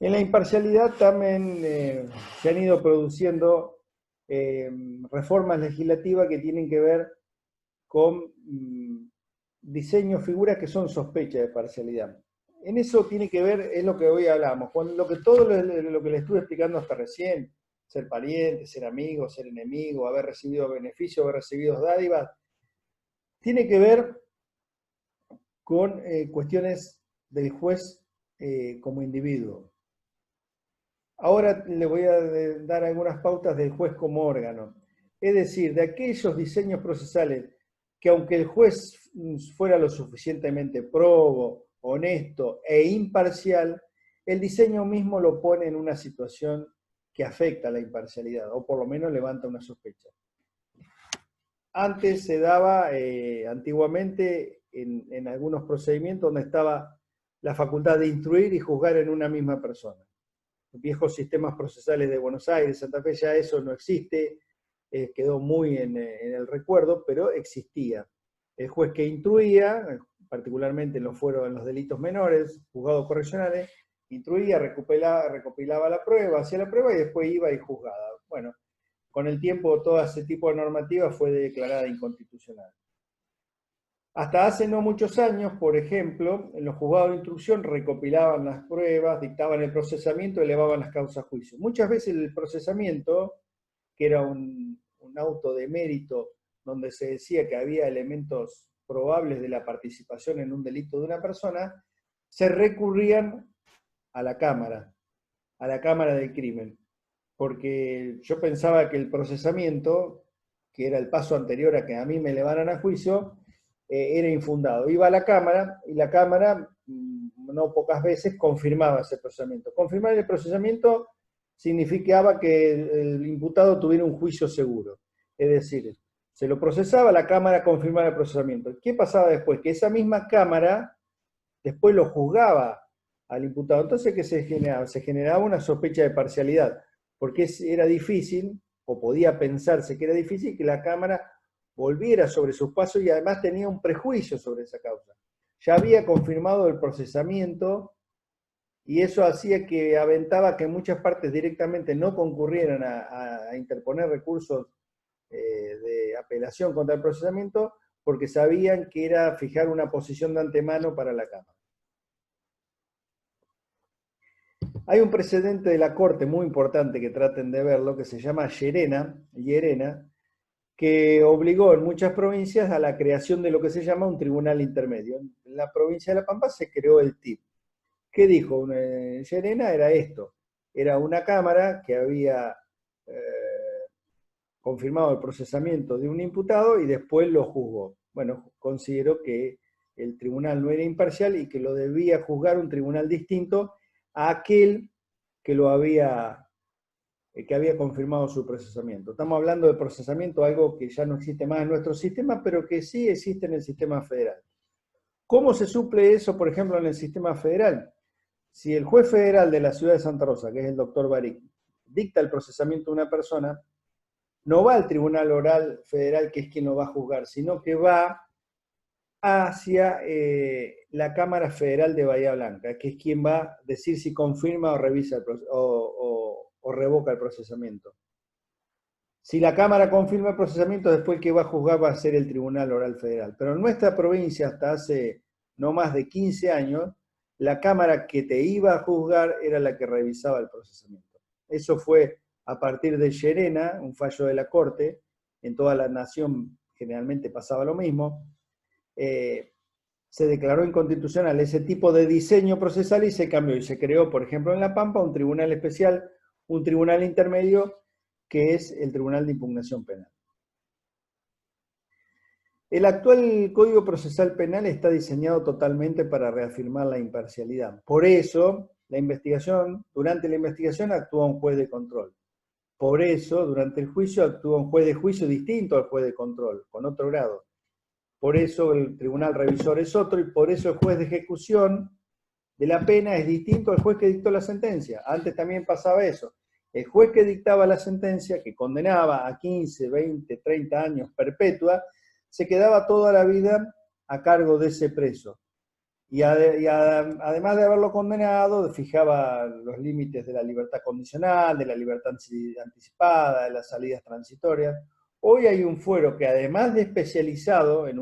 En la imparcialidad también se han ido produciendo reformas legislativas que tienen que ver con diseños, figuras que son sospechas de parcialidad. En eso tiene que ver, es lo que hoy hablamos, con todo lo que le estuve explicando hasta recién, ser pariente, ser amigo, ser enemigo, haber recibido beneficios, haber recibido dádivas, tiene que ver con cuestiones del juez como individuo. Ahora le voy a dar algunas pautas del juez como órgano. Es decir, de aquellos diseños procesales que aunque el juez fuera lo suficientemente probo, honesto e imparcial, el diseño mismo lo pone en una situación que afecta a la imparcialidad, o por lo menos levanta una sospecha. Antes se daba, antiguamente, en algunos procedimientos donde estaba la facultad de instruir y juzgar en una misma persona. Viejos sistemas procesales de Buenos Aires, Santa Fe, ya eso no existe, quedó muy en el recuerdo, pero existía. El juez que instruía, particularmente en los delitos menores, juzgados correccionales, instruía, recopilaba la prueba, hacía la prueba y después iba y juzgaba. Bueno, con el tiempo todo ese tipo de normativa fue declarada inconstitucional. Hasta hace no muchos años, por ejemplo, en los juzgados de instrucción recopilaban las pruebas, dictaban el procesamiento, elevaban las causas a juicio. Muchas veces el procesamiento, que era un auto de mérito donde se decía que había elementos probables de la participación en un delito de una persona, se recurrían a la Cámara del crimen. Porque yo pensaba que el procesamiento, que era el paso anterior a que a mí me elevaran a juicio, era infundado. Iba a la Cámara y la Cámara, no pocas veces, confirmaba ese procesamiento. Confirmar el procesamiento significaba que el imputado tuviera un juicio seguro. Es decir, se lo procesaba, la Cámara confirmaba el procesamiento. ¿Qué pasaba después? Que esa misma Cámara después lo juzgaba al imputado. Entonces, ¿qué se generaba? Se generaba una sospecha de parcialidad, porque era difícil, o podía pensarse que era difícil, que la Cámara volviera sobre sus pasos y además tenía un prejuicio sobre esa causa. Ya había confirmado el procesamiento y eso hacía que aventaba que muchas partes directamente no concurrieran a interponer recursos de apelación contra el procesamiento porque sabían que era fijar una posición de antemano para la Cámara. Hay un precedente de la Corte muy importante que traten de verlo, que se llama Llerena, que obligó en muchas provincias a la creación de lo que se llama un tribunal intermedio. En la provincia de La Pampa se creó el TIP. ¿Qué dijo Llerena? Era esto. Era una cámara que había confirmado el procesamiento de un imputado y después lo juzgó. Bueno, consideró que el tribunal no era imparcial y que lo debía juzgar un tribunal distinto a aquel que había confirmado su procesamiento. Estamos hablando de procesamiento, algo que ya no existe más en nuestro sistema, pero que sí existe en el sistema federal. ¿Cómo se suple eso, por ejemplo, en el sistema federal? Si el juez federal de la ciudad de Santa Rosa, que es el doctor Baric, dicta el procesamiento de una persona, no va al Tribunal Oral Federal, que es quien lo va a juzgar, sino que va hacia la Cámara Federal de Bahía Blanca, que es quien va a decir si confirma o revisa o revoca el procesamiento. Si la Cámara confirma el procesamiento, después el que va a juzgar va a ser el Tribunal Oral Federal. Pero en nuestra provincia, hasta hace no más de 15 años, la Cámara que te iba a juzgar era la que revisaba el procesamiento. Eso fue a partir de Llerena, un fallo de la Corte, en toda la nación generalmente pasaba lo mismo, se declaró inconstitucional ese tipo de diseño procesal y se cambió. Y se creó, por ejemplo, en La Pampa, un tribunal especial, un tribunal intermedio, que es el Tribunal de Impugnación Penal. El actual Código Procesal Penal está diseñado totalmente para reafirmar la imparcialidad. Por eso, durante la investigación actúa un juez de control. Por eso, durante el juicio actúa un juez de juicio distinto al juez de control, con otro grado. Por eso el tribunal revisor es otro y por eso el juez de ejecución de la pena es distinto al juez que dictó la sentencia. Antes también pasaba eso. El juez que dictaba la sentencia, que condenaba a 15, 20, 30 años perpetua, se quedaba toda la vida a cargo de ese preso. Además de haberlo condenado, fijaba los límites de la libertad condicional, de la libertad anticipada, de las salidas transitorias. Hoy hay un fuero que, además de especializado en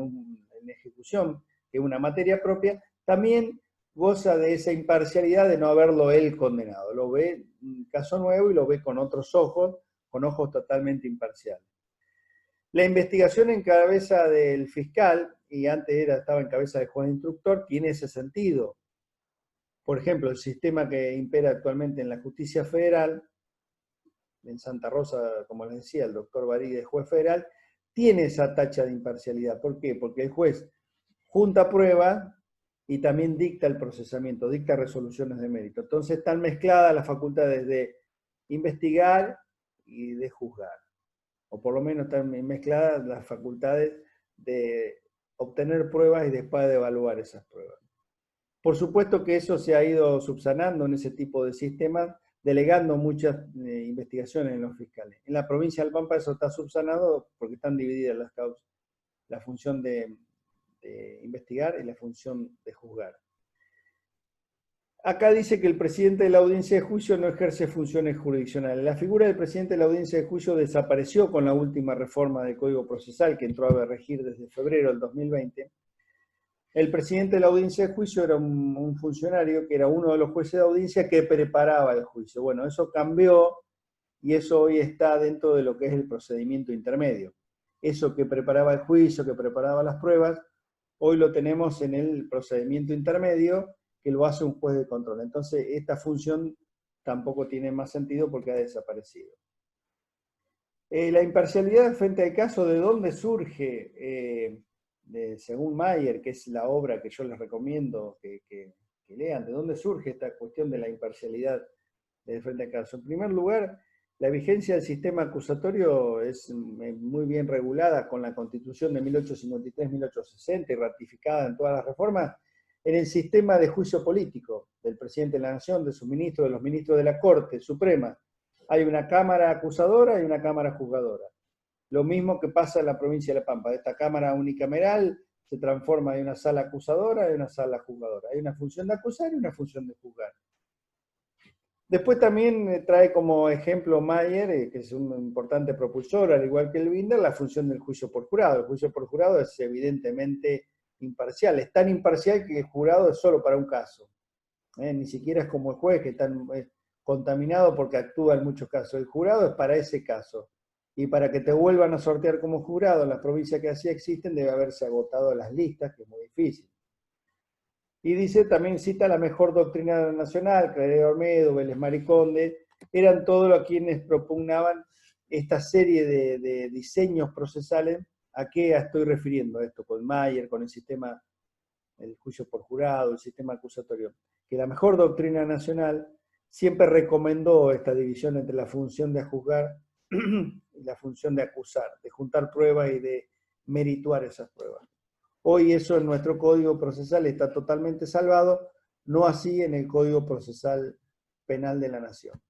ejecución, que es una materia propia, también goza de esa imparcialidad de no haberlo él condenado. Lo ve un caso nuevo y lo ve con otros ojos, con ojos totalmente imparciales. La investigación en cabeza del fiscal, y antes estaba en cabeza del juez instructor, tiene ese sentido. Por ejemplo, el sistema que impera actualmente en la justicia federal, en Santa Rosa, como les decía, el doctor Barriga es juez federal, tiene esa tacha de imparcialidad. ¿Por qué? Porque el juez junta pruebas y también dicta el procesamiento, dicta resoluciones de mérito. Entonces están mezcladas las facultades de investigar y de juzgar. O por lo menos están mezcladas las facultades de obtener pruebas y después de evaluar esas pruebas. Por supuesto que eso se ha ido subsanando en ese tipo de sistemas, delegando muchas investigaciones en los fiscales. En la provincia del Pampa eso está subsanado porque están divididas las causas, la función de investigar y la función de juzgar. Acá dice que el presidente de la audiencia de juicio no ejerce funciones jurisdiccionales. La figura del presidente de la audiencia de juicio desapareció con la última reforma del Código Procesal que entró a regir desde febrero del 2020. El presidente de la audiencia de juicio era un funcionario que era uno de los jueces de audiencia que preparaba el juicio. Bueno, eso cambió y eso hoy está dentro de lo que es el procedimiento intermedio. Eso que preparaba el juicio, que preparaba las pruebas, hoy lo tenemos en el procedimiento intermedio, que lo hace un juez de control. Entonces, esta función tampoco tiene más sentido porque ha desaparecido. La imparcialidad frente al caso, ¿de dónde surge? Según Mayer, que es la obra que yo les recomiendo que lean, ¿de dónde surge esta cuestión de la imparcialidad frente al caso? En primer lugar, la vigencia del sistema acusatorio es muy bien regulada con la Constitución de 1853-1860 y ratificada en todas las reformas en el sistema de juicio político del presidente de la Nación, de sus ministros, de los ministros de la Corte Suprema. Hay una cámara acusadora y una cámara juzgadora. Lo mismo que pasa en la provincia de La Pampa. Esta cámara unicameral se transforma en una sala acusadora y una sala juzgadora. Hay una función de acusar y una función de juzgar. Después también trae como ejemplo Mayer, que es un importante propulsor, al igual que el Binder, la función del juicio por jurado. El juicio por jurado es evidentemente imparcial. Es tan imparcial que el jurado es solo para un caso. Ni siquiera es como el juez, que está contaminado porque actúa en muchos casos. El jurado es para ese caso. Y para que te vuelvan a sortear como jurado en las provincias que así existen, debe haberse agotado las listas, que es muy difícil. Y dice, también cita la mejor doctrina nacional, Claret Olmedo, Vélez Mariconde, eran todos los quienes propugnaban esta serie de diseños procesales. ¿A qué estoy refiriendo esto? Con Mayer, con el sistema, el juicio por jurado, el sistema acusatorio. Que la mejor doctrina nacional siempre recomendó esta división entre la función de juzgar y la función de acusar, de juntar pruebas y de merituar esas pruebas. Hoy eso en nuestro Código Procesal está totalmente salvado, no así en el Código Procesal Penal de la Nación.